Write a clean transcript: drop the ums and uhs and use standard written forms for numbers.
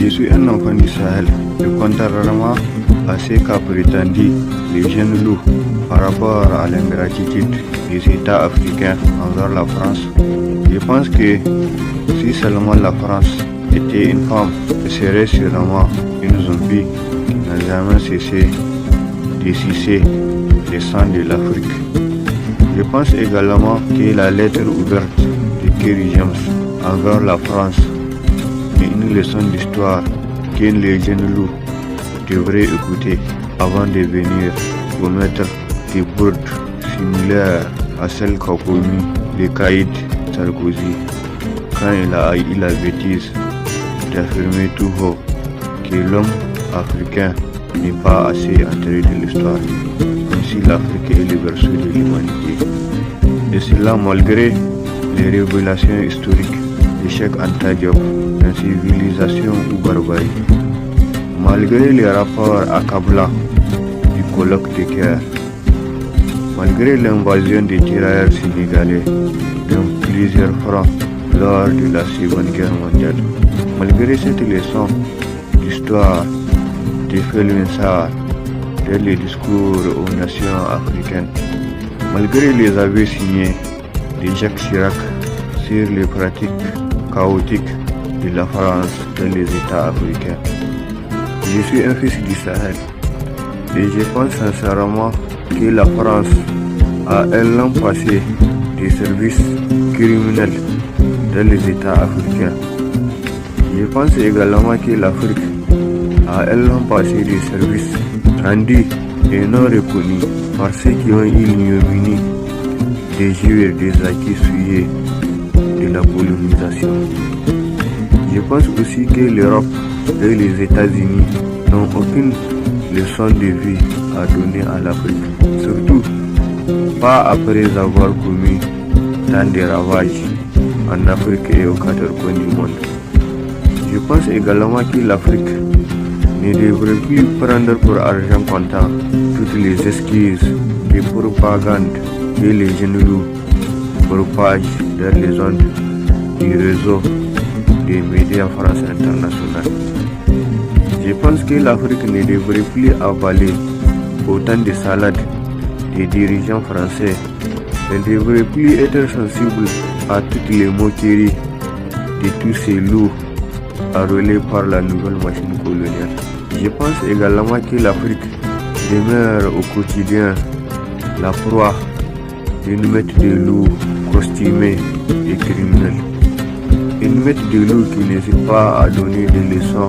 Je suis un enfant du Sahel, et contrairement à ce qu'a prétendu les jeunes loups par rapport à l'ingratitude des États africains envers la France, je pense que si seulement la France était une femme, elle serait sûrement une zombie qui n'a jamais cessé de sucer le sang de l'Afrique. Je pense également que la lettre ouverte de Kerry James envers la France est une leçon d'histoire que les jeunes loups devraient écouter avant de venir commettre des bourdes similaires à celles qu'a commis le caïd Sarkozy quand il a eu la bêtise d'affirmer tout haut que l'homme africain n'est pas assez entré de l'histoire, comme si l'Afrique est le berceau de l'humanité. Et cela malgré les révélations historiques de Cheikh Anta Diop, civilisation ou barbarie, malgré les rapports accablants du colloque de Caire, malgré l'invasion des tirailleurs sénégalais dans plusieurs fronts lors de la Seconde Guerre mondiale, malgré cette leçon d'histoire de Felwinsar dans les discours aux nations africaines, malgré les aveux signés de Jacques Chirac sur les pratiques chaotiques de la France dans les États africains. Je suis un fils du Sahel et je pense sincèrement que la France a un long passé des services criminels dans les États africains. Je pense également que l'Afrique a un long passé des services rendus et non reconnus par ceux qui ont eu l'ignominie de jouir des acquis souillés de la colonisation. Je pense aussi que l'Europe et les États-Unis n'ont aucune leçon de vie à donner à l'Afrique, surtout pas après avoir commis tant de ravages en Afrique et aux quatre coins du monde. Je pense également que l'Afrique ne devrait plus prendre pour argent comptant toutes les excuses de propagande que les jeunes loups propagent dans les ondes du réseau des médias France Internationale. Je pense que l'Afrique ne devrait plus avaler autant de salades des dirigeants français. Elle ne devrait plus être sensible à toutes les moqueries de tous ces loups enrôlés par la nouvelle machine coloniale. Je pense également que l'Afrique demeure au quotidien la proie d'une meute de loups costumés et criminels. Une meute de loups qui n'hésite pas à donner des leçons